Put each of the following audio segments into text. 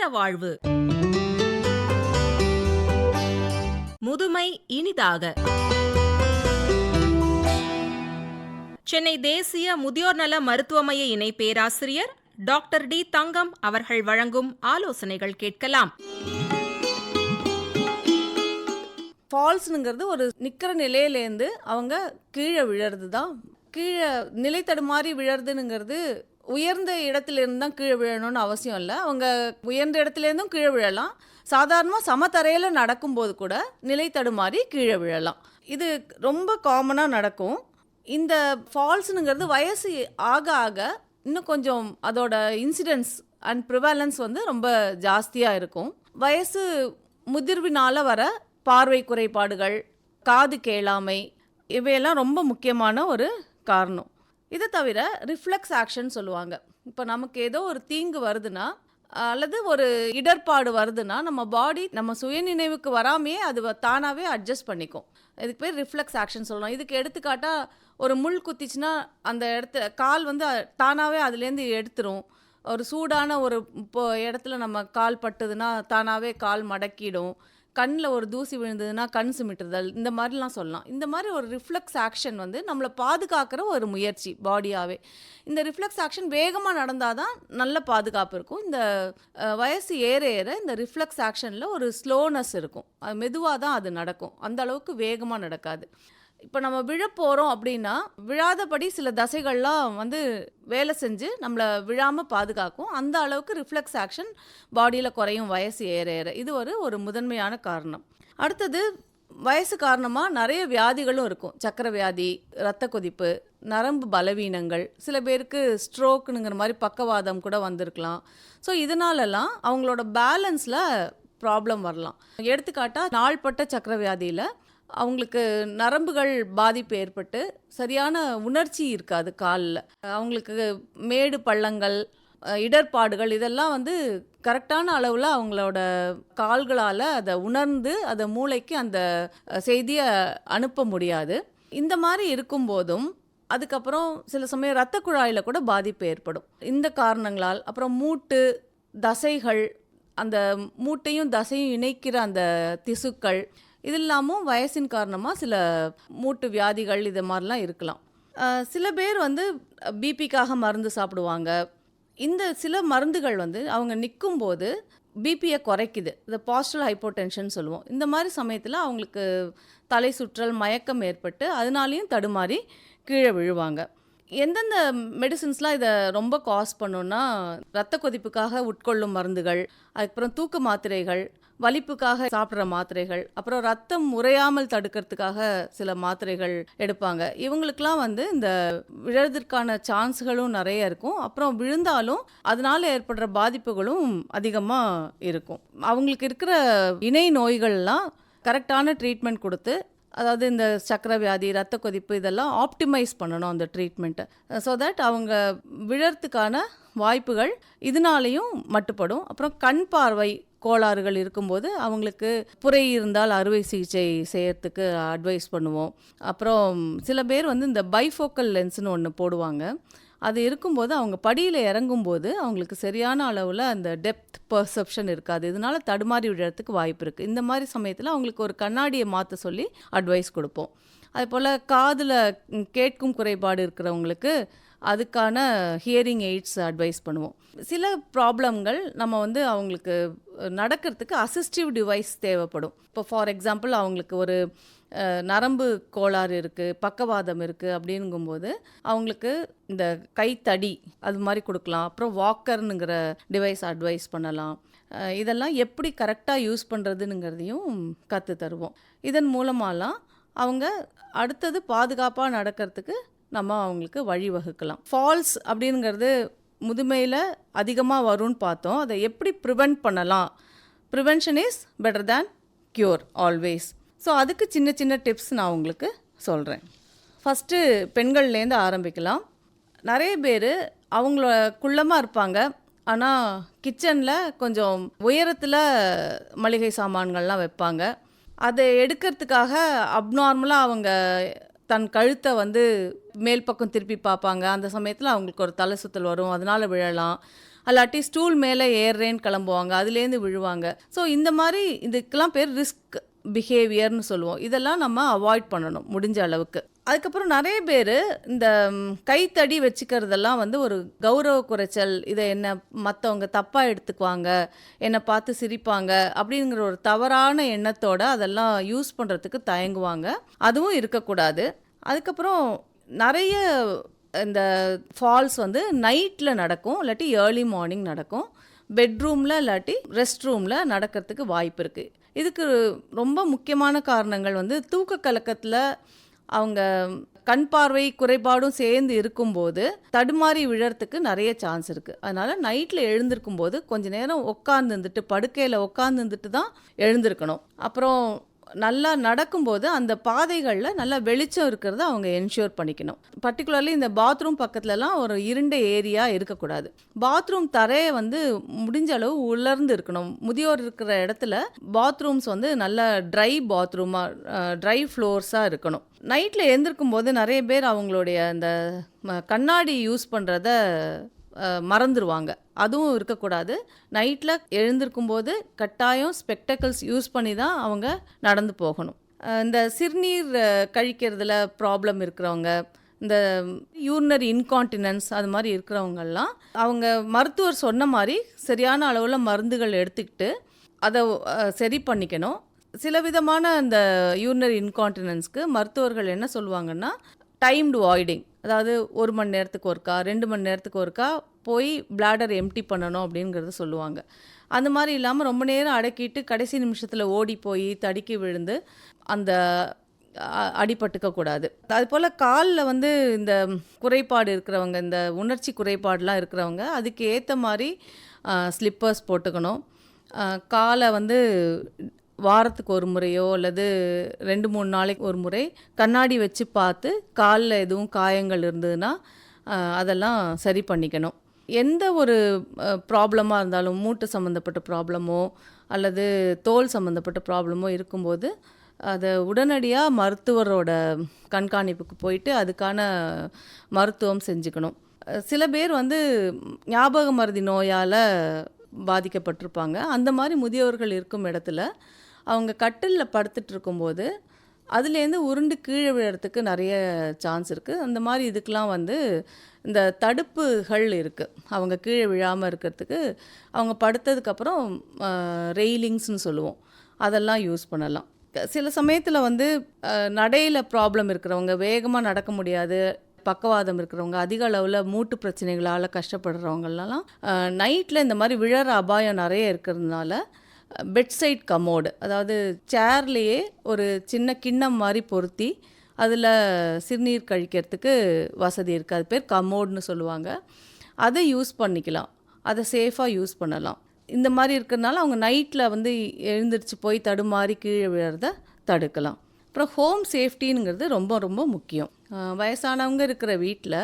நீண்ட வாழ்வு. முதுமை இனிதாக. சென்னை தேசிய முதியோர் நல மருத்துவ மைய இணை பேராசிரியர் டாக்டர் டி. தங்கம் அவர்கள் வழங்கும் ஆலோசனைகள் கேட்கலாம். ஃபால்ஸ்னுங்கிறது ஒரு நிற்கிற நிலையிலேருந்து அவங்க கீழே விழறது தான். கீழே நிலை தடுமாறி விழறதுங்கிறது உயர்ந்த இடத்துலேருந்து தான் கீழே விழணும்னு அவசியம் இல்லை. அவங்க உயர்ந்த இடத்துலேருந்தும் கீழே விழலாம். சாதாரணமாக சமத்தரையில் நடக்கும்போது கூட நிலை தடுமாறி கீழே விழலாம். இது ரொம்ப காமனாக நடக்கும். இந்த ஃபால்ஸுங்கிறது வயசு ஆக ஆக இன்னும் கொஞ்சம் அதோட இன்சிடென்ஸ் அண்ட் ப்ரிவாலன்ஸ் வந்து ரொம்ப ஜாஸ்தியாக இருக்கும். வயசு முதிர்வினால் வர பார்வை குறைபாடுகள், காது கேளாமை, இவையெல்லாம் ரொம்ப முக்கியமான ஒரு காரணம். இதை தவிர ரிஃப்ளெக்ஸ் ஆக்ஷன் சொல்லுவாங்க. இப்போ நமக்கு ஏதோ ஒரு தீங்கு வருதுன்னா அல்லது ஒரு இடர்பாடு வருதுன்னா நம்ம பாடி நம்ம சுயநினைவுக்கு வராமையே அது தானாகவே அட்ஜஸ்ட் பண்ணிக்கும். இதுக்கு பேர் ரிஃப்ளெக்ஸ் ஆக்ஷன் சொல்லலாம். இதுக்கு எடுத்துக்காட்டால் ஒரு முள் குத்திச்சுன்னா அந்த கால் வந்து தானாகவே அதுலேருந்து எடுத்துரும். ஒரு சூடான ஒரு இடத்துல நம்ம கால் பட்டுதுன்னா தானாகவே கால் மடக்கிடும். கண்ணில் ஒரு தூசி விழுந்ததுன்னா கண் சிமிட்டுதல், இந்த மாதிரிலாம் சொல்லலாம். இந்த மாதிரி ஒரு ரிஃப்ளெக்ஸ் ஆக்ஷன் வந்து நம்மளை பாதுகாக்கிற ஒரு முயற்சி பாடியாகவே. இந்த ரிஃப்ளெக்ஸ் ஆக்ஷன் வேகமாக நடந்தால் தான் நல்ல பாதுகாப்பு இருக்கும். இந்த வயசு ஏற ஏற இந்த ரிஃப்ளெக்ஸ் ஆக்ஷனில் ஒரு ஸ்லோனஸ் இருக்கும். அது மெதுவாக தான் அது நடக்கும், அந்த அளவுக்கு வேகமாக நடக்காது. இப்போ நம்ம விழப்போகிறோம் அப்படின்னா விழாதபடி சில தசைகள்லாம் வந்து வேலை செஞ்சு நம்மளை விழாமல் பாதுகாக்கும். அந்த அளவுக்கு ரிஃப்ளெக்ஸ் ஆக்ஷன் பாடியில் குறையும் வயசு ஏற ஏற. இது ஒரு முதன்மையான காரணம். அடுத்தது வயசு காரணமாக நிறைய வியாதிகளும் இருக்கும். சக்கரை வியாதி, இரத்த கொதிப்பு, நரம்பு பலவீனங்கள், சில பேருக்கு ஸ்ட்ரோக்குங்கிற மாதிரி பக்கவாதம் கூட வந்திருக்கலாம். ஸோ இதனாலலாம் அவங்களோட பேலன்ஸில் ப்ராப்ளம் வரலாம். எடுத்துக்காட்டால் நாள்பட்ட சக்கரை வியாதியில் அவங்களுக்கு நரம்புகள் பாதிப்பு ஏற்பட்டு சரியான உணர்ச்சி இருக்காது காலில். அவங்களுக்கு மேடு பள்ளங்கள், இடர்பாடுகள் இதெல்லாம் வந்து கரெக்டான அளவில் அவங்களோட கால்களால் அதை உணர்ந்து அதை மூளைக்கு அந்த செய்தியை அனுப்ப முடியாது. இந்த மாதிரி இருக்கும்போதும் அதுக்கப்புறம் சில சமயம் இரத்த குழாயில் கூட பாதிப்பு ஏற்படும். இந்த காரணங்களால் அப்புறம் மூட்டு, தசைகள், அந்த மூட்டையும் தசையும் இணைக்கிற அந்த திசுக்கள், இது இல்லாமல் வயசின் காரணமாக சில மூட்டு வியாதிகள் இது மாதிரிலாம் இருக்கலாம். சில பேர் வந்து பிபிக்காக மருந்து சாப்பிடுவாங்க. இந்த சில மருந்துகள் வந்து அவங்க நிற்கும்போது பிபியை குறைக்குது. இந்த பாஸ்டல் ஹைப்போடென்ஷன் சொல்லுவோம். இந்த மாதிரி சமயத்தில் அவங்களுக்கு தலை சுற்றல், மயக்கம் ஏற்பட்டு அதனாலையும் தடுமாறி கீழே விழுவாங்க. எந்தெந்த மெடிசின்ஸ்லாம் இதை ரொம்ப காஸ் பண்ணுன்னா இரத்த கொதிப்புக்காக உட்கொள்ளும் மருந்துகள், அதுக்கப்புறம் தூக்க மாத்திரைகள், வலிப்புக்காக சாப்பிட்ற மாத்திரைகள், அப்புறம் ரத்தம் உறையாமல் தடுக்கிறதுக்காக சில மாத்திரைகள் எடுப்பாங்க. இவங்களுக்கெல்லாம் வந்து இந்த விழுறதுக்கான சான்ஸ்களும் நிறைய இருக்கும். அப்புறம் விழுந்தாலும் அதனால ஏற்படுற பாதிப்புகளும் அதிகமாக இருக்கும். அவங்களுக்கு இருக்கிற இணை நோய்கள்லாம் கரெக்டான ட்ரீட்மெண்ட் கொடுத்து, அதாவது இந்த சக்கரை வியாதி, ரத்த கொதிப்பு இதெல்லாம் ஆப்டிமைஸ் பண்ணணும் அந்த ட்ரீட்மெண்ட்டை. ஸோ தட் அவங்க விழறதுக்கான வாய்ப்புகள் இதனாலையும் மட்டுப்படும். அப்புறம் கண் பார்வை கோளாறுகள் இருக்கும்போது அவங்களுக்கு புரை இருந்தால் அறுவை சிகிச்சை செய்யறதுக்கு அட்வைஸ் பண்ணுவோம். அப்புறம் சில பேர் வந்து இந்த பைஃபோக்கல் லென்ஸ்னு ஒன்று போடுவாங்க. அது இருக்கும்போது அவங்க படியில் இறங்கும்போது அவங்களுக்கு சரியான அளவில் அந்த டெப்த் பர்செப்ஷன் இருக்காது. இதனால தடுமாறி விடுறதுக்கு வாய்ப்பு இருக்குது. இந்த மாதிரி சமயத்தில் அவங்களுக்கு ஒரு கண்ணாடியை மாற்ற சொல்லி அட்வைஸ் கொடுப்போம். அதுபோல் காதில் கேட்கும் குறைபாடு இருக்கிறவங்களுக்கு அதுக்கான ஹியரிங் எய்ட்ஸ் அட்வைஸ் பண்ணுவோம். சில ப்ராப்ளம்கள் நம்ம வந்து அவங்களுக்கு நடக்கிறதுக்கு அசிஸ்டிவ் டிவைஸ் தேவைப்படும். இப்போ ஃபார் எக்ஸாம்பிள் அவங்களுக்கு ஒரு நரம்பு கோளாறு இருக்குது, பக்கவாதம் இருக்குது அப்படிங்கும்போது அவங்களுக்கு இந்த கைத்தடி அது மாதிரி கொடுக்கலாம். அப்புறம் வாக்கர்னுங்கிற டிவைஸ் அட்வைஸ் பண்ணலாம். இதெல்லாம் எப்படி கரெக்டாக யூஸ் பண்ணுறதுங்கிறதையும் கற்று தருவோம். இதன் மூலமாலாம் அவங்க அடுத்தது பாதுகாப்பாக நடக்கிறதுக்கு நம்ம அவங்களுக்கு வழிவகுக்கலாம். ஃபால்ஸ் அப்படிங்கிறது முதுமையில் அதிகமாக வரும்னு பார்த்தோம். அதை எப்படி ப்ரிவெண்ட் பண்ணலாம்? Prevention is better than cure always. So அதுக்கு சின்ன சின்ன டிப்ஸ் நான் உங்களுக்கு சொல்கிறேன். ஃபஸ்ட்டு பெண்கள்லேருந்து ஆரம்பிக்கலாம். நிறைய பேர் அவங்கள குள்ளமாக இருப்பாங்க, ஆனால் கிச்சனில் கொஞ்சம் உயரத்தில் மளிகை சாமான்கள்லாம் வைப்பாங்க. அதை எடுக்கிறதுக்காக அப்நார்மலாக அவங்க தன் கழுத்தை வந்து மேல் பக்கம் திருப்பி பார்ப்பாங்க. அந்த சமயத்தில் அவங்களுக்கு ஒரு தலை சுற்றல் வரும், அதனால் விழலாம். அல்லாட்டி ஸ்டூல் மேலே ஏறுறேன்னு கிளம்புவாங்க, அதுலேருந்து விழுவாங்க. ஸோ இந்த மாதிரி இதுக்கெல்லாம் பேர் ரிஸ்க் பிஹேவியர்னு சொல்லுவோம். இதெல்லாம் நம்ம அவாய்ட் பண்ணணும் முடிஞ்ச அளவுக்கு. அதுக்கப்புறம் நிறைய பேர் இந்த கைத்தடி வச்சுக்கிறதெல்லாம் வந்து ஒரு கௌரவ குறைச்சல், இதை என்ன மற்றவங்க தப்பாக எடுத்துக்குவாங்க, என்னை பார்த்து சிரிப்பாங்க அப்படிங்கிற ஒரு தவறான எண்ணத்தோட அதெல்லாம் யூஸ் பண்ணுறதுக்கு தயங்குவாங்க. அதுவும் இருக்கக்கூடாது. அதுக்கப்புறம் நிறைய இந்த ஃபால்ஸ் வந்து நைட்டில் நடக்கும், இல்லாட்டி ஏர்லி மார்னிங் நடக்கும். பெட்ரூமில் இல்லாட்டி ரெஸ்ட் ரூமில் நடக்கிறதுக்கு வாய்ப்பு இருக்குது. இதுக்கு ரொம்ப முக்கியமான காரணங்கள் வந்து தூக்க கலக்கத்தில் அவங்க கண் பார்வை குறைபாடும் சேர்ந்து இருக்கும்போது தடுமாறி விழறதுக்கு நிறைய சான்ஸ் இருக்குது. அதனால் நைட்டில் எழுந்திருக்கும் போது கொஞ்ச நேரம் உட்காந்துருந்துட்டு, படுக்கையில் உட்காந்துருந்துட்டு தான் எழுந்திருக்கணும். அப்புறம் நல்லா நடக்கும்போது அந்த பாதைகளில் நல்லா வெளிச்சம் இருக்கிறத அவங்க என்ஷூர் பண்ணிக்கணும். பர்டிகுலர்லி இந்த பாத்ரூம் பக்கத்துலலாம் ஒரு இருண்ட ஏரியா இருக்கக்கூடாது. பாத்ரூம் தரையை வந்து முடிஞ்ச அளவு உலர்ந்து இருக்கணும். முதியோர் இருக்கிற இடத்துல பாத்ரூம்ஸ் வந்து நல்ல ட்ரை பாத்ரூமாக, ட்ரை ஃப்ளோர்ஸாக இருக்கணும். நைட்டில் எழுந்திருக்கும் போது நிறைய பேர் அவங்களுடைய அந்த கண்ணாடி யூஸ் பண்ணுறத மறந்துடுவாங்க. அதுவும் இருக்கக்கூடாது. நைட்டில் எழுந்திருக்கும் போது கட்டாயம் ஸ்பெக்டக்கிள்ஸ் யூஸ் பண்ணி தான் அவங்க நடந்து போகணும். இந்த சிறுநீர் கழிக்கிறதுல ப்ராப்ளம் இருக்கிறவங்க, இந்த யூரினரி இன்கான்டினன்ஸ் அது மாதிரி இருக்கிறவங்கெல்லாம் அவங்க மருத்துவர் சொன்ன மாதிரி சரியான அளவில் மருந்துகள் எடுத்துக்கிட்டு அதை சரி பண்ணிக்கணும். சில விதமான இந்த யூரினரி இன்கான்டினன்ஸ்க்கு மருத்துவர்கள் என்ன சொல்லுவாங்கன்னா, டைம்டு வாய்டிங், அதாவது 1 மணி நேரத்துக்கு ஒருக்கா 2 மணி நேரத்துக்கு ஒருக்கா போய் பிளாடர் எம்டி பண்ணணும் அப்படிங்கிறத சொல்லுவாங்க. அந்த மாதிரி இல்லாமல் ரொம்ப நேரம் அடக்கிட்டு கடைசி நிமிஷத்தில் ஓடி போய் தடுக்கி விழுந்து அந்த அடிபட்டுக்கக்கூடாது. அதுபோல் காலில் வந்து இந்த குறைபாடு இருக்கிறவங்க, இந்த உணர்ச்சி குறைபாடெலாம் இருக்கிறவங்க அதுக்கு ஏற்ற மாதிரி ஸ்லிப்பர்ஸ் போட்டுக்கணும். காலை வந்து வாரத்துக்கு ஒரு முறையோ அல்லது 2-3 நாளைக்கு ஒரு முறை கண்ணாடி வச்சு பார்த்து காலில் எதுவும் காயங்கள் இருந்ததுன்னா அதெல்லாம் சரி பண்ணிக்கணும். எந்த ஒரு ப்ராப்ளமாக இருந்தாலும், மூட்டு சம்மந்தப்பட்ட ப்ராப்ளமோ அல்லது தோல் சம்மந்தப்பட்ட ப்ராப்ளமோ இருக்கும்போது அதை உடனடியாக மருத்துவரோட கண்காணிப்புக்கு போயிட்டு அதுக்கான மருத்துவம் செஞ்சுக்கணும். சில பேர் வந்து ஞாபக மறதி நோயால் பாதிக்கப்பட்டிருப்பாங்க. அந்த மாதிரி முதியோர்கள் இருக்கும் இடத்துல அவங்க கட்டிலில் படுத்துட்டு இருக்கும்போது அதுலேருந்து உருண்டு கீழே விழுறதுக்கு நிறைய சான்ஸ் இருக்குது. அந்த மாதிரி இதுக்கெலாம் வந்து இந்த தடுப்புகள் இருக்குது. அவங்க கீழே விழாமல் இருக்கிறதுக்கு அவங்க படுத்ததுக்கப்புறம் ரெயிலிங்ஸ்னு சொல்லுவோம், அதெல்லாம் யூஸ் பண்ணலாம். சில சமயத்தில் வந்து நடையில் ப்ராப்ளம் இருக்கிறவங்க, வேகமாக நடக்க முடியாது, பக்கவாதம் இருக்கிறவங்க, அதிக அளவில் மூட்டு பிரச்சனைகளால் கஷ்டப்படுறவங்கலாம் நைட்டில் இந்த மாதிரி விழற அபாயம் நிறைய இருக்கிறதுனால பெட் சைட் கமோடு, அதாவது சேர்லேயே ஒரு சின்ன கிண்ணம் மாதிரி பொருத்தி அதில் சிறுநீர் கழிக்கிறதுக்கு வசதி இருக்குது. அது பேர் கமோடுன்னு சொல்லுவாங்க. அதை யூஸ் பண்ணிக்கலாம், அதை சேஃபாக யூஸ் பண்ணலாம். இந்த மாதிரி இருக்கிறதுனால அவங்க நைட்டில் வந்து எழுந்திரிச்சு போய் தடுமாறி கீழே விழறத தடுக்கலாம். அப்புறம் ஹோம் சேஃப்டிங்கிறது ரொம்ப ரொம்ப முக்கியம். வயசானவங்க இருக்கிற வீட்டில்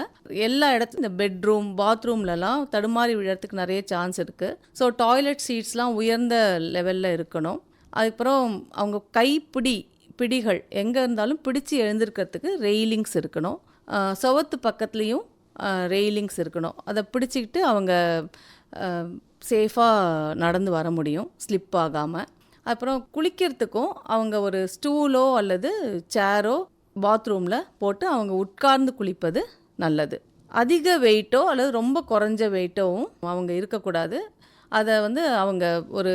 எல்லா இடத்துலையும் இந்த பெட்ரூம் பாத்ரூம்லலாம் தடுமாறி விழறதுக்கு நிறைய சான்ஸ் இருக்குது. ஸோ டாய்லெட் சீட்ஸ்லாம் உயர்ந்த லெவலில் இருக்கணும். அதுக்கப்புறம் அவங்க பிடிகள் எங்கே இருந்தாலும் பிடிச்சி எழுந்திருக்கிறதுக்கு ரெயிலிங்ஸ் இருக்கணும். சுவத்து பக்கத்துலேயும் ரெயிலிங்ஸ் இருக்கணும். அதை பிடிச்சிக்கிட்டு அவங்க சேஃபாக நடந்து வர முடியும், ஸ்லிப் ஆகாமல். அப்புறம் குளிக்கிறதுக்கும் அவங்க ஒரு ஸ்டூலோ அல்லது சேரோ பாத்ரூமில் போட்டு அவங்க உட்கார்ந்து குளிப்பது நல்லது. அதிக வெயிட்டோ அல்லது ரொம்ப குறைஞ்ச வெயிட்டோவும் அவங்க இருக்கக்கூடாது. அதை வந்து அவங்க ஒரு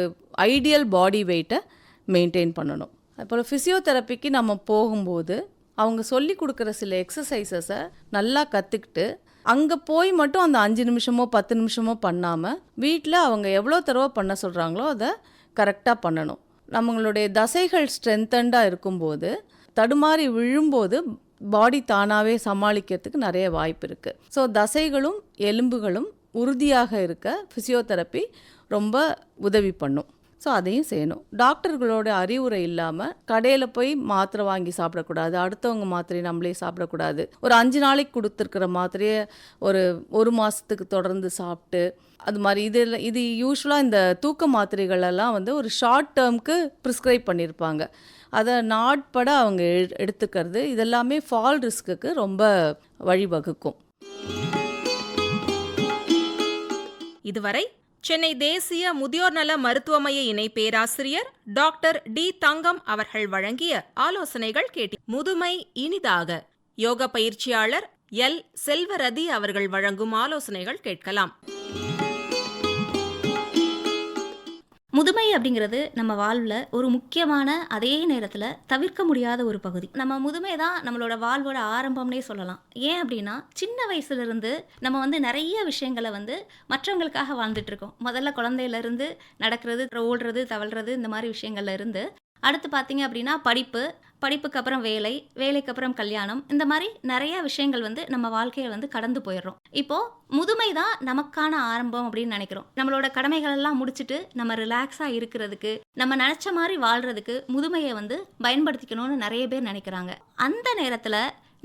ஐடியல் பாடி வெயிட்டை மெயின்டைன் பண்ணணும். அதுபோல் ஃபிசியோதெரப்பிக்கு நம்ம போகும்போது அவங்க சொல்லி கொடுக்குற சில எக்ஸசைசஸை நல்லா கற்றுக்கிட்டு அங்கே போய் மட்டும் அந்த 5 நிமிஷமோ 10 நிமிஷமோ பண்ணாமல் வீட்டில் அவங்க எவ்வளோ தடவை பண்ண சொல்கிறாங்களோ அதை கரெக்டாக பண்ணணும். நம்மளுடைய தசைகள் ஸ்ட்ரென்தண்டாக இருக்கும்போது தடுமாறி விழும்போது பாடி தானாகவே சமாளிக்கிறதுக்கு நிறைய வாய்ப்பு இருக்குது. ஸோ தசைகளும் எலும்புகளும் உறுதியாக இருக்க ஃபிசியோதெரப்பி ரொம்ப உதவி பண்ணும். ஸோ அதையும் செய்யணும். டாக்டர்களோட அறிவுரை இல்லாமல் கடையில் போய் மாத்திரை வாங்கி சாப்பிடக்கூடாது, அடுத்தவங்க மாத்திரையை நம்மளே சாப்பிடக்கூடாது. ஒரு 5 நாளைக்கு கொடுத்துருக்கிற மாத்திரையை ஒரு மாதத்துக்கு தொடர்ந்து சாப்பிட்டு அது மாதிரி இது யூஸ்வலாக இந்த தூக்க மாத்திரைகளெல்லாம் வந்து ஒரு ஷார்ட் டேர்முக்கு ப்ரிஸ்கிரைப் பண்ணியிருப்பாங்க. அதை நாட்பட அவங்க எடுத்துக்கிறது இதெல்லாமே ஃபால் ரிஸ்க்குக்கு ரொம்ப வழிவகுக்கும். இதுவரை சென்னை தேசிய முதியோர் நல மருத்துவமய இணை பேராசிரியர் டாக்டர் டி தங்கம் அவர்கள் வழங்கிய ஆலோசனைகள் கேட்டி. முதுமை இனிதாக யோக பயிற்சியாளர் எல் செல்வரதி அவர்கள் வழங்கும் ஆலோசனைகள் கேட்கலாம். முதுமை அப்படிங்கிறது நம்ம வாழ்வில் ஒரு முக்கியமான, அதே நேரத்தில் தவிர்க்க முடியாத ஒரு பகுதி. நம்ம முதுமை தான் நம்மளோட வாழ்வோட ஆரம்பம்னே சொல்லலாம். ஏன் அப்படின்னா, சின்ன வயசுலேருந்து நம்ம நிறைய விஷயங்களை மற்றவங்களுக்காக வாழ்ந்துட்டு இருக்கோம். முதல்ல குழந்தையிலேருந்து நடக்கிறது, ஓடுறது, தவழ்றது, இந்த மாதிரி விஷயங்கள்ல இருந்து அடுத்து பார்த்தீங்க அப்படின்னா படிப்புக்கு அப்புறம் வேலைக்கு அப்புறம் கல்யாணம், இந்த மாதிரி நிறைய விஷயங்கள் நம்ம வாழ்க்கையை கடந்து போயிடுறோம். இப்போது முதுமை தான் நமக்கான ஆரம்பம் அப்படின்னு நினைக்கிறோம். நம்மளோட கடமைகள் எல்லாம் முடிச்சுட்டு நம்ம ரிலாக்ஸாக இருக்கிறதுக்கு, நம்ம நினச்ச மாதிரி வாழ்கிறதுக்கு முதுமையை பயன்படுத்திக்கணும்னு நிறைய பேர் நினைக்கிறாங்க. அந்த நேரத்தில்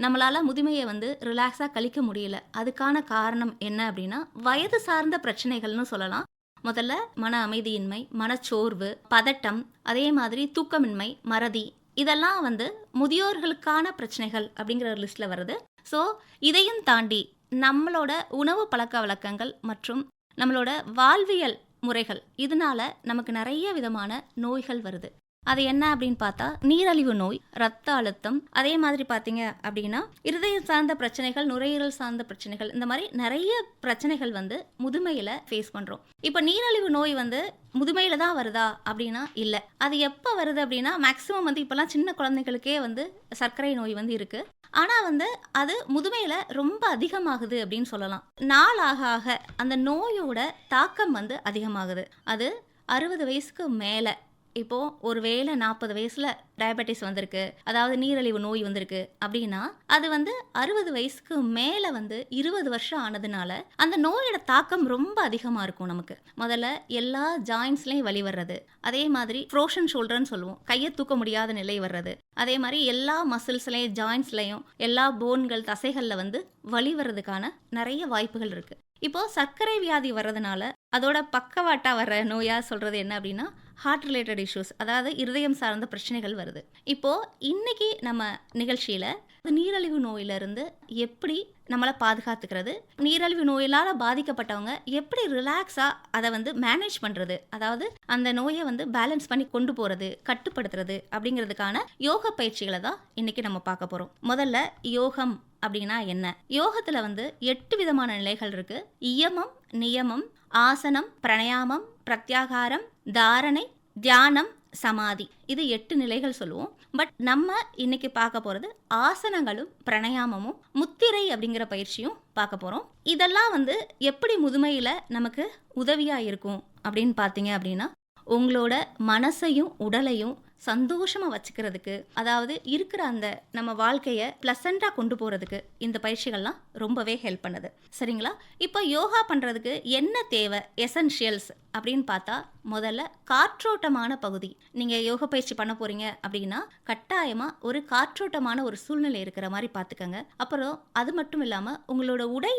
நம்மளால் முதுமையை ரிலாக்ஸாக கழிக்க முடியல. அதுக்கான காரணம் என்ன அப்படின்னா, வயது சார்ந்த பிரச்சனைகள்னு சொல்லலாம். முதல்ல மன அமைதியின்மை, மனச்சோர்வு, பதட்டம், அதே மாதிரி தூக்கமின்மை, மறதி, இதெல்லாம் முதியோர்களுக்கான பிரச்சனைகள் அப்படிங்கிற ஒரு லிஸ்ட்டில் வருது. ஸோ இதையும் தாண்டி நம்மளோட உணவு பழக்க வழக்கங்கள் மற்றும் நம்மளோட வாழ்வியல் முறைகள், இதனால நமக்கு நிறைய விதமான நோய்கள் வருது. அது என்ன அப்படின்னு பார்த்தா, நீரழிவு நோய், ரத்த அழுத்தம், அதே மாதிரி பார்த்தீங்க அப்படின்னா இருதயம் சார்ந்த பிரச்சனைகள், நுரையீரல் சார்ந்த பிரச்சனைகள், இந்த மாதிரி நிறைய பிரச்சனைகள் முதுமையில் ஃபேஸ் பண்ணுறோம். இப்போ நீரழிவு நோய் முதுமையில் தான் வருதா அப்படின்னா இல்லை. அது எப்போ வருது அப்படின்னா, மேக்ஸிமம் இப்போலாம் சின்ன குழந்தைகளுக்கே சர்க்கரை நோய் இருக்குது. ஆனால் அது முதுமையில் ரொம்ப அதிகமாகுது அப்படின்னு சொல்லலாம். நாள் ஆக ஆக அந்த நோயோட தாக்கம் அதிகமாகுது. அது 60 வயசுக்கு மேலே, இப்போது ஒரு வேளை 40 வயசில் டயபெட்டிஸ் வந்திருக்கு, அதாவது நீரிழிவு நோய் வந்திருக்கு அப்படின்னா, அது 60 வயசுக்கு மேலே 20 வருஷம் ஆனதுனால அந்த நோயோட தாக்கம் ரொம்ப அதிகமாக இருக்கும். நமக்கு முதல்ல எல்லா ஜாயின்ஸ்லையும் வலி வர்றது, அதே மாதிரி ஃப்ரோஷன் ஷோல்டர்னு சொல்லுவோம், கையை தூக்க முடியாத நிலை வர்றது, அதே மாதிரி எல்லா மசில்ஸ்லையும் ஜாயின்ஸ்லையும் எல்லா போன்கள் தசைகளில் வலி வர்றதுக்கான நிறைய வாய்ப்புகள் இருக்குது. இப்போது சர்க்கரை வியாதி வர்றதுனால அதோட பக்கவாட்டா வர்ற நோயாக சொல்கிறது என்ன அப்படின்னா, ஹார்ட் ரிலேட்டட் இஷ்யூஸ், அதாவது இருதயம் சார்ந்த பிரச்சனைகள் வருது. இப்போது இன்னைக்கு நம்ம நிகழ்ச்சியில் நீரழிவு நோயிலிருந்து எப்படி நம்மளை பாதுகாத்துக்கிறது, நீரழிவு நோயினால் பாதிக்கப்பட்டவங்க எப்படி ரிலாக்ஸாக அதை மேனேஜ் பண்ணுறது, அதாவது அந்த நோயை பேலன்ஸ் பண்ணி கொண்டு போகிறது, கட்டுப்படுத்துறது அப்படிங்கிறதுக்கான யோக பயிற்சிகளை தான் இன்னைக்கு நம்ம பார்க்க போகிறோம். முதல்ல யோகம் அப்படின்னா என்ன? யோகத்தில் 8 விதமான நிலைகள் இருக்கு. இயமம், நியமம், ஆசனம், பிரணயாமம், பிரத்யாகாரம், தாரணை, தியானம், சமாதி. இது 8 நிலைகள் சொல்லுவோம். பட் நம்ம இன்னைக்கு பார்க்க போகிறது ஆசனங்களும் பிரணயாமமும் முத்திரை அப்படிங்கிற பயிற்சியும் பார்க்க போகிறோம். இதெல்லாம் எப்படி முதுமையில் நமக்கு உதவியாக இருக்கும் அப்படின்னு பார்த்தீங்க அப்படின்னா, உங்களோட மனசையும் உடலையும் சந்தோஷமாக வச்சுக்கிறதுக்கு, அதாவது இருக்கிற அந்த நம்ம வாழ்க்கையை ப்ளசண்ட்டாக கொண்டு போகிறதுக்கு இந்த பயிற்சிகள்லாம் ரொம்பவே ஹெல்ப் பண்ணுது. சரிங்களா? இப்போ யோகா பண்ணுறதுக்கு என்ன தேவை, எசென்ஷியல்ஸ் அப்படின்னு பார்த்தா, முதல்ல காற்றோட்டமான பகுதி. நீங்கள் யோக பயிற்சி பண்ண போகிறீங்க அப்படின்னா கட்டாயமாக ஒரு காற்றோட்டமான ஒரு சூழ்நிலை இருக்கிற மாதிரி பார்த்துக்கங்க. அப்புறம் அது மட்டும் இல்லாமல் உங்களோட உடை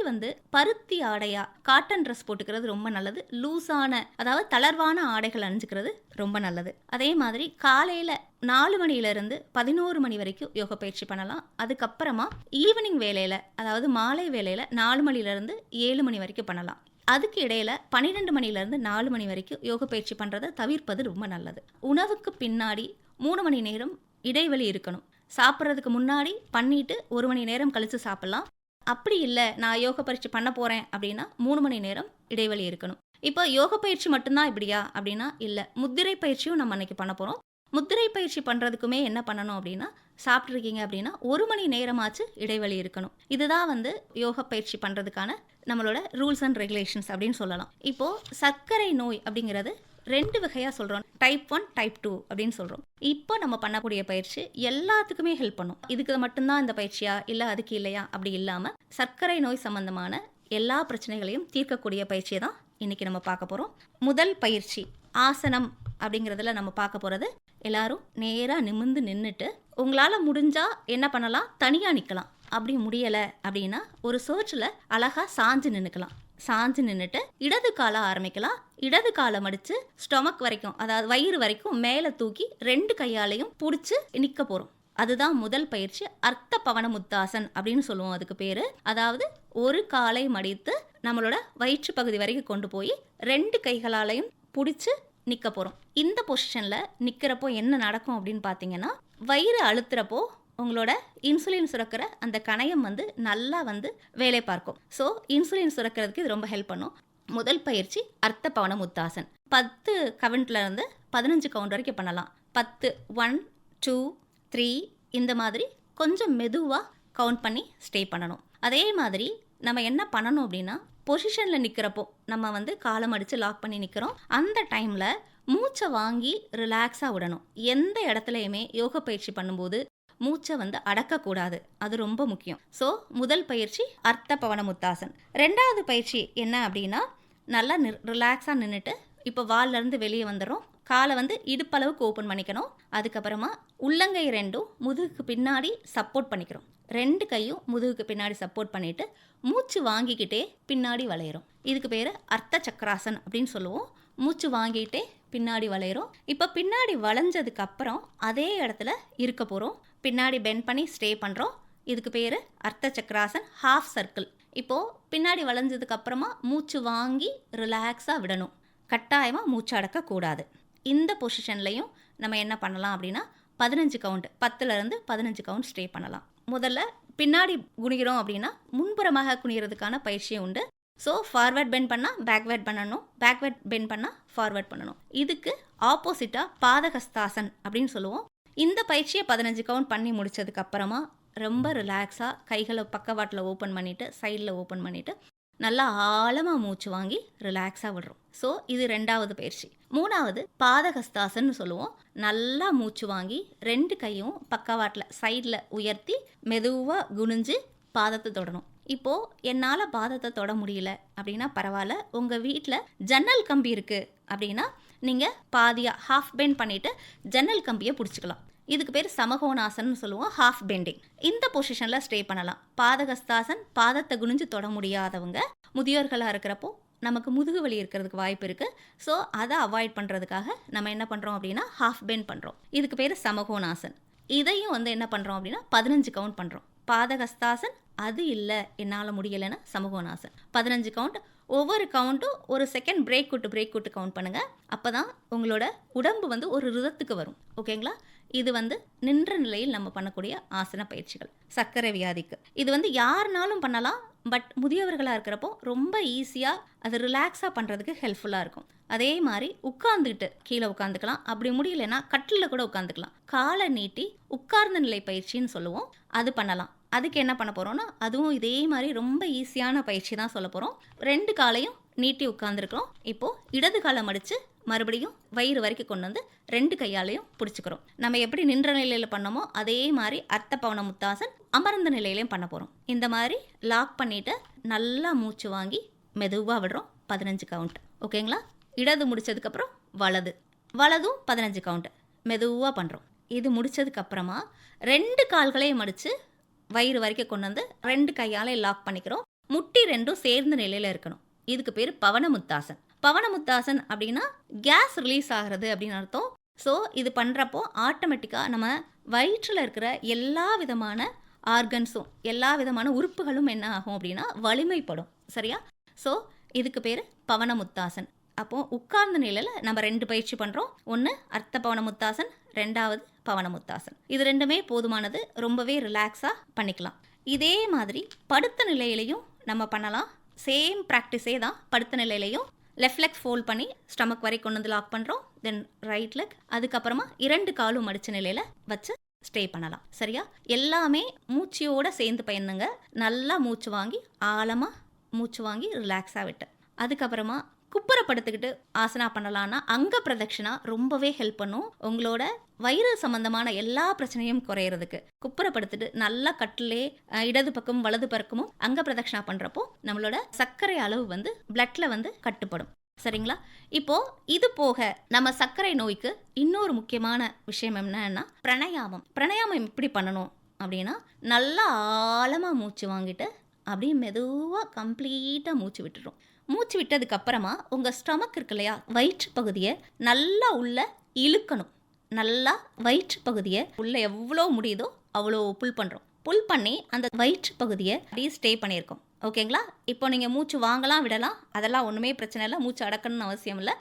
பருத்தி ஆடையா, காட்டன் ட்ரெஸ் போட்டுக்கிறது ரொம்ப நல்லது. லூஸான, அதாவது தளர்வான ஆடைகள் அணிஞ்சுக்கிறது ரொம்ப நல்லது. அதே மாதிரி காலையில் 4 மணியிலிருந்து 11 மணி வரைக்கும் யோக பயிற்சி பண்ணலாம். அதுக்கப்புறமா ஈவினிங் வேலையில், அதாவது மாலை வேலையில் 4 மணிலேருந்து 7 மணி வரைக்கும் பண்ணலாம். அதுக்கு இடையில 12 மணிலேருந்து 4 மணி வரைக்கும் யோக பயிற்சி பண்ணுறதை தவிர்ப்பது ரொம்ப நல்லது. உணவுக்கு பின்னாடி 3 மணி நேரம் இடைவெளி இருக்கணும். சாப்பிட்றதுக்கு முன்னாடி பண்ணிட்டு 1 மணி நேரம் கழித்து சாப்பிட்லாம். அப்படி இல்லை, நான் யோக பயிற்சி பண்ண போகிறேன் அப்படின்னா 3 மணி நேரம் இடைவெளி இருக்கணும். இப்போ யோக பயிற்சி மட்டும்தான் இப்படியா அப்படின்னா இல்லை, முத்திரை பயிற்சியும் நம்ம அன்னைக்கு பண்ண போகிறோம். முத்திரை பயிற்சி பண்ணுறதுக்குமே என்ன பண்ணணும் அப்படின்னா, சாப்பிட்ருக்கீங்க அப்படின்னா 1 மணி நேரமாச்சு இடைவெளி இருக்கணும். இதுதான் யோக பயிற்சி பண்ணுறதுக்கான நம்மளோட ரூல்ஸ் அண்ட் ரெகுலேஷன்ஸ் அப்படின்னு சொல்லலாம். இப்போது சர்க்கரை நோய் அப்படிங்கிறது 2 வகையாக சொல்கிறோம். டைப் 1, டைப் 2 அப்படின்னு சொல்கிறோம். இப்போ நம்ம பண்ணக்கூடிய பயிற்சி எல்லாத்துக்குமே ஹெல்ப் பண்ணும். இதுக்கு மட்டும்தான் இந்த பயிற்சியா, இல்லை அதுக்கு இல்லையா அப்படி இல்லாமல் சர்க்கரை நோய் சம்பந்தமான எல்லா பிரச்சனைகளையும் தீர்க்கக்கூடிய பயிற்சியை தான் இன்றைக்கி நம்ம பார்க்க போகிறோம். முதல் பயிற்சி ஆசனம் அப்படிங்கிறதுல நம்ம பார்க்க போகிறது, எல்லாரும் நேராக நிமிர்ந்து நின்றுட்டு, உங்களால் முடிஞ்சால் என்ன பண்ணலாம், தனியாக நிற்கலாம். அப்படி முடியலை அப்படின்னா ஒரு சோர்ச்சில் அழகாக சாஞ்சு நின்றுக்கலாம். சாஞ்சு நின்றுட்டு இடது காலை ஆரம்பிக்கலாம். இடது காலை மடித்து ஸ்டொமக் வரைக்கும், அதாவது வயிறு வரைக்கும் மேலே தூக்கி 2 கையாலையும் பிடிச்சி நிற்க போகிறோம். அதுதான் முதல் பயிற்சி. அர்த்த பவன முத்தாசன் அப்படின்னு சொல்லுவோம் அதுக்கு பேர். அதாவது ஒரு காலை மடித்து நம்மளோட வயிற்று பகுதி வரைக்கும் கொண்டு போய் 2 கைகளாலையும் பிடிச்சி நிற்க போகிறோம். இந்த பொசிஷனில் நிற்கிறப்போ என்ன நடக்கும் அப்படின்னு பார்த்தீங்கன்னா, வயிறு அழுத்துறப்போ உங்களோட இன்சுலின் சுரக்கிற அந்த கணையம் வந்து நல்லா வந்து வேலை பார்க்கும். ஸோ இன்சுலின் சுரக்கிறதுக்கு இது ரொம்ப ஹெல்ப் பண்ணும். முதல் பயிற்சி அர்த்த பவன முத்தாசன். 10 கவுண்ட்ல இருந்து 15 கவுண்ட் வரைக்கும் பண்ணலாம். 10 1 2 3 இந்த மாதிரி கொஞ்சம் மெதுவாக கவுண்ட் பண்ணி ஸ்டே பண்ணணும். அதே மாதிரி நம்ம என்ன பண்ணணும் அப்படின்னா, பொசிஷனில் நிற்கிறப்போ நம்ம வந்து காலம் அடித்து லாக் பண்ணி நிற்கிறோம். அந்த டைமில் மூச்சை வாங்கி ரிலாக்ஸாக விடணும். எந்த இடத்துலையுமே யோக பயிற்சி பண்ணும்போது மூச்சை வந்து அடக்கக்கூடாது. அது ரொம்ப முக்கியம். ஸோ முதல் பயிற்சி அர்த்த பவன முத்தாசன். 2வது பயிற்சி என்ன அப்படின்னா, நல்லா ரிலாக்ஸாக நின்றுட்டு இப்போ வால்லேருந்து வெளியே வந்துடும். காலை வந்து இடுப்பளவுக்கு ஓப்பன் பண்ணிக்கணும். அதுக்கப்புறமா உள்ளங்கை 2ம் முதுகுக்கு பின்னாடி சப்போர்ட் பண்ணிக்கிறோம். 2 கையும் முதுகுக்கு பின்னாடி சப்போர்ட் பண்ணிவிட்டு மூச்சு வாங்கிக்கிட்டே பின்னாடி வளையிறோம். இதுக்கு பேர் அர்த்த சக்கராசன் அப்படின்னு சொல்லுவோம். மூச்சு வாங்கிட்டே பின்னாடி வளையிறோம். இப்போ பின்னாடி வளைஞ்சதுக்கு அப்புறம் அதே இடத்துல இருக்க போகிறோம். பின்னாடி பெண்ட் பண்ணி ஸ்டே பண்ணுறோம். இதுக்கு பேர் அர்த்த சக்கராசன் ஹாஃப் சர்க்கிள். இப்போது பின்னாடி வளைஞ்சதுக்கு அப்புறமா மூச்சு வாங்கி ரிலாக்ஸாக விடணும். கட்டாயமாக மூச்சு அடக்கக்கூடாது. இந்த பொசிஷன்லையும் நம்ம என்ன பண்ணலாம் அப்படின்னா, 15 கவுண்ட் 10லேருந்து 15 கவுண்ட் ஸ்டே பண்ணலாம். முதல்ல பின்னாடி குனிகிறோம் அப்படின்னா முன்புறமாக குனிகிறதுக்கான பயிற்சியும் உண்டு. ஸோ ஃபார்வர்ட் பெண்ட் பண்ணால் பேக்வேர்ட் பண்ணணும், பேக்வேர்ட் பெண்ட் பண்ணால் ஃபார்வர்ட் பண்ணணும். இதுக்கு ஆப்போசிட்டாக பாதகஸ்தாசன் அப்படின்னு சொல்லுவோம். இந்த பயிற்சியை 15 கவுண்ட் பண்ணி முடிச்சதுக்கப்புறமா ரொம்ப ரிலாக்ஸாக கைகளை பக்கவாட்டில் ஓப்பன் பண்ணிவிட்டு சைடில் ஓப்பன் பண்ணிவிட்டு நல்லா ஆழமாக மூச்சு வாங்கி ரிலாக்ஸாக விடுறோம். ஸோ இது 2வது பயிற்சி. 3வது பாதகஸ்தாசன்னு சொல்லுவோம். நல்லா மூச்சு வாங்கி 2 கையும் பக்கவாட்டில் சைடில் உயர்த்தி மெதுவாக குனிஞ்சு பாதத்தை தொடணும். இப்போது என்னால் பாதத்தை தொட முடியல அப்படின்னா பரவாயில்ல. உங்கள் வீட்டில் ஜன்னல் கம்பி இருக்குது அப்படின்னா நீங்கள் பாதியாக ஹாஃப் பெண்ட் பண்ணிவிட்டு ஜன்னல் கம்பியை பிடிச்சிக்கலாம். இதுக்கு பேர் சமகோணாசன் சொல்லுவோம், ஹாஃப் பெண்டிங். இந்த பொசிஷனில் ஸ்டே பண்ணலாம். பாதகஸ்தாசன் பாதத்தை குனிஞ்சு தொட முடியாதவங்க, முதியோர்களாக இருக்கிறப்போ நமக்கு முதுகு வலி இருக்கிறதுக்கு வாய்ப்பு இருக்குது. ஸோ அதை அவாய்ட் பண்ணுறதுக்காக நம்ம என்ன பண்ணுறோம் அப்படின்னா ஹாஃப் பெண்ட் பண்ணுறோம். இதுக்கு பேர் சமகோணாசன். இதையும் வந்து என்ன பண்ணுறோம் அப்படின்னா 15 கவுண்ட் பண்ணுறோம். பாதகஸ்தாசன் அது இல்லை என்னால் முடியலைன்னா சமகோணாசன் 15 கவுண்ட். ஒவ்வொரு கவுண்ட்டும் ஒரு செகண்ட் பிரேக் விட்டு கவுண்ட் பண்ணுங்கள். அப்போ தான் உங்களோட உடம்பு வந்து ஒரு ரிதத்துக்கு வரும். ஓகேங்களா? இது வந்து நின்ற நிலையில் நம்ம பண்ணக்கூடிய ஆசன பயிற்சிகள். சர்க்கரை வியாதிக்கு இது வந்து யாருனாலும் பண்ணலாம். பட் முதியவர்களாக இருக்கிறப்போ ரொம்ப ஈஸியாக அது ரிலாக்ஸாக பண்ணுறதுக்கு ஹெல்ப்ஃபுல்லாக இருக்கும். அதே மாதிரி உட்கார்ந்துக்கிட்டு கீழே உட்காந்துக்கலாம். அப்படி முடியலைன்னா கட்டிலில் கூட உட்காந்துக்கலாம். காலை நீட்டி உட்கார்ந்த நிலை பயிற்சின்னு சொல்லுவோம், அது பண்ணலாம். அதுக்கு என்ன பண்ண போகிறோன்னா, அதுவும் இதே மாதிரி ரொம்ப ஈஸியான பயிற்சி தான் சொல்ல போகிறோம். 2 காலையும் நீட்டி உட்காந்துருக்கிறோம். இப்போது இடது காலை மடித்து மறுபடியும் வயிறு வரைக்கும் கொண்டு வந்து 2 கையாலையும் பிடிச்சிக்கிறோம். நம்ம எப்படி நின்ற நிலையில் பண்ணோமோ அதே மாதிரி அர்த்த பவன முத்தாசன் அமர்ந்த நிலையிலையும் பண்ண போகிறோம். இந்த மாதிரி லாக் பண்ணிவிட்டு நல்லா மூச்சு வாங்கி மெதுவாக விடுறோம். 15 கவுண்ட். ஓகேங்களா? இடது முடித்ததுக்கப்புறம் வலதும் 15 கவுண்ட் மெதுவாக பண்ணுறோம். இது முடித்ததுக்கப்புறமா 2 கால்களையும் மடித்து வயிறு வரைக்கும் கொண்டு வந்து 2 கையாலே லாக் பண்ணிக்கிறோம். முட்டி 2ம் சேர்ந்த நிலையில் இருக்கணும். இதுக்கு பேர் பவனமுத்தாசன். பவனமுத்தாசன் அப்படின்னா கேஸ் ரிலீஸ் ஆகிறது அப்படின்னு அர்த்தம். ஸோ இது பண்ணுறப்போ ஆட்டோமேட்டிக்காக நம்ம வயிற்றில் இருக்கிற எல்லா விதமான ஆர்கன்ஸும் எல்லா விதமான உறுப்புகளும் என்ன ஆகும் அப்படின்னா வலிமைப்படும். சரியா? ஸோ இதுக்கு பேர் பவனமுத்தாசன். அப்போது உட்கார்ந்த நிலையில் நம்ம 2 பயிற்சி பண்ணுறோம். ஒன்று அர்த்த பவனமுத்தாசன், 2வது பவனமுத்தாசன். இது 2மே போதுமானது. ரொம்பவே ரிலாக்ஸாக பண்ணிக்கலாம். இதே மாதிரி படுத்த நிலையிலையும் நம்ம பண்ணலாம். சேம் ப்ராக்டிஸே தான். படுத்த நிலையிலையும் லெஃப்ட் லெக் ஃபோல்ட் பண்ணி ஸ்டமக் வரை கொண்டு வந்து லாக் பண்ணுறோம். தென் ரைட் லெக், அதுக்கப்புறமா 2 காலும் மடித்த நிலையில் வச்சு ஸ்டே பண்ணலாம். சரியா? எல்லாமே மூச்சியோடு சேர்ந்து பயனுங்க. நல்லா மூச்சு வாங்கி ஆழமாக மூச்சு வாங்கி ரிலாக்ஸாக விட்டு அதுக்கப்புறமா குப்புறப்படுத்திக்கிட்டு ஆசனா பண்ணலான்னா அங்க பிரதட்சணா ரொம்பவே ஹெல்ப் பண்ணும். உங்களோட வயிறு சம்பந்தமான எல்லா பிரச்சனையும் குறையிறதுக்கு குப்புறப்படுத்திட்டு நல்லா கட்டிலே இடது பக்கம் வலது பக்கமும் அங்க பிரதட்சணா பண்றப்போ நம்மளோட சர்க்கரை அளவு வந்து பிளட்ல வந்து கட்டுப்படும். சரிங்களா? இப்போ இது போக நம்ம சர்க்கரை நோய்க்கு இன்னொரு முக்கியமான விஷயம் என்னன்னா பிரணயாமம் எப்படி பண்ணணும் அப்படின்னா, நல்லா ஆழமாக மூச்சு வாங்கிட்டு அப்படியே மெதுவாக கம்ப்ளீட்டாக மூச்சு விட்டுடும். மூச்சு விட்டதுக்கு அப்புறமா உங்கள் ஸ்டமக் இருக்கு இல்லையா, வயிற்று பகுதியை நல்லா உள்ள இழுக்கணும். நல்லா வயிற்று பகுதியை உள்ள எவ்வளோ முடியுதோ அவ்வளோ புல் பண்ணுறோம். புல் பண்ணி அந்த வயிற்று பகுதியை அப்படியே ஸ்டே பண்ணியிருக்கோம். ஓகேங்களா? இப்போ நீங்கள் மூச்சு வாங்கலாம் விடலாம், அதெல்லாம் ஒன்றுமே பிரச்சனை இல்லை, மூச்சு அடக்கணும்னு அவசியம் இல்லை.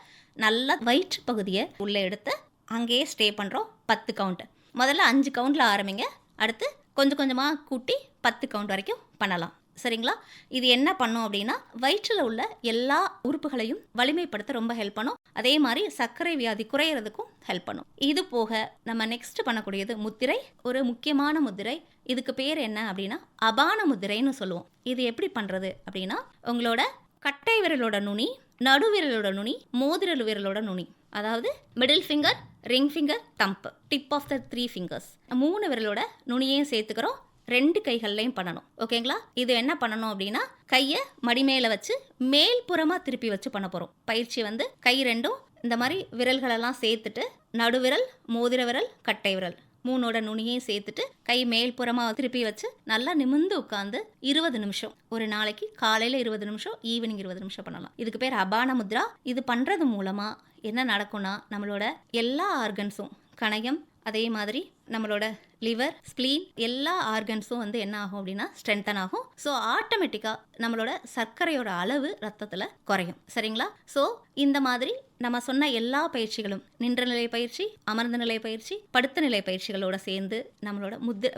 நல்லா வயிற்று பகுதியை உள்ளே எடுத்து அங்கேயே ஸ்டே பண்ணுறோம். 10 கவுண்ட். முதல்ல 5 கவுண்டில் ஆரம்பிங்க. அடுத்து கொஞ்சம் கொஞ்சமாக கூட்டி 10 கவுண்ட் வரைக்கும் பண்ணலாம். சரிங்களா? இது என்ன பண்ணும் அப்படின்னா வயிற்றில் உள்ள எல்லா உறுப்புகளையும் வலிமைப்படுத்த ரொம்ப ஹெல்ப் பண்ணும். அதே மாதிரி சர்க்கரை வியாதி குறையிறதுக்கும் ஹெல்ப் பண்ணும். இது போக நம்ம நெக்ஸ்ட் பண்ணக்கூடியது முத்திரை. ஒரு முக்கியமான முத்திரை. இதுக்கு பேர் என்ன அப்படின்னா அபான முத்திரைன்னு சொல்லுவோம். இது எப்படி பண்ணுறது அப்படின்னா உங்களோட கட்டை விரலோட நுனி, நடுவிரலோட நுனி, மோதிர விரலோட நுனி, அதாவது middle finger, ring finger, thumb, tip of the 3 fingers, 3 விரலோட நுனியையும் சேர்த்துக்கிறோம். 2 கைகள்லையும் பண்ணணும். ஓகேங்களா? இது என்ன பண்ணணும் அப்படின்னா கையை மடி மேலே வச்சு மேல் புறமாக திருப்பி வச்சு பண்ண போகிறோம். பயிற்சி கை 2ம் இந்த மாதிரி விரல்களெல்லாம் சேர்த்துட்டு நடுவிரல், மோதிர விரல், கட்டை விரல் 3ஓட நுனியையும் சேர்த்துட்டு கை மேல் புறமாக திருப்பி வச்சு நல்லா நிமிர்ந்து உட்காந்து 20 நிமிஷம், ஒரு நாளைக்கு காலையில் 20 நிமிஷம், ஈவினிங் 20 நிமிஷம் பண்ணலாம். இதுக்கு பேர் அபான முத்ரா. இது பண்ணுறது மூலமாக என்ன நடக்கும்னா நம்மளோட எல்லா ஆர்கன்ஸும், கணையம், அதே மாதிரி நம்மளோட லிவர், ஸ்ப்ளீன், எல்லா ஆர்கன்ஸும் என்ன ஆகும் அப்படின்னா ஸ்ட்ரென்தன் ஆகும். ஸோ ஆட்டோமேட்டிக்காக நம்மளோட சர்க்கரையோட அளவு ரத்தத்தில் குறையும். சரிங்களா? ஸோ இந்த மாதிரி நம்ம சொன்ன எல்லா பயிற்சிகளும் நின்ற நிலை பயிற்சி, அமர்ந்த நிலை பயிற்சி, படுத்த நிலை பயிற்சிகளோட சேர்ந்து நம்மளோட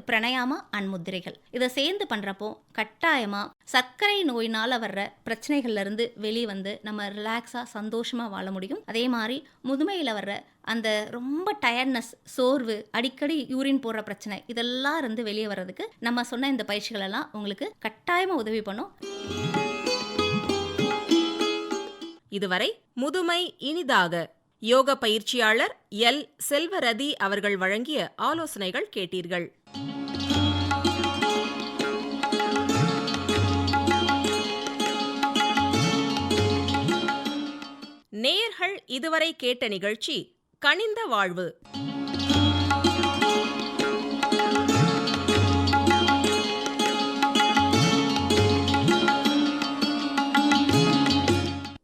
பிரணயாமா அண்ட் முத்திரைகள் இதை சேர்ந்து பண்ணுறப்போ கட்டாயமாக சர்க்கரை நோயினால் வர்ற பிரச்சனைகள்ல இருந்து வெளியே நம்ம ரிலாக்ஸாக சந்தோஷமாக வாழ முடியும். அதே மாதிரி முதுமையில் வர்ற அந்த ரொம்ப டயர்ட்னஸ், சோர்வு, அடிக்கடி யூரின் போடுற பிரச்சனை, இதெல்லாம் இருந்து வெளியே வர்றதுக்கு நம்ம சொன்ன இந்த பயிற்சிகள் எல்லாம் உங்களுக்கு கட்டாயமாக உதவி பண்ணும். இதுவரை முதுமை இனிதாக யோக பயிற்சியாளர் எல். செல்வரதி அவர்கள் வழங்கிய ஆலோசனைகள் கேட்டீர்கள். நேயர்கள் இதுவரை கேட்ட நிகழ்ச்சி கனிந்த வாழ்வு.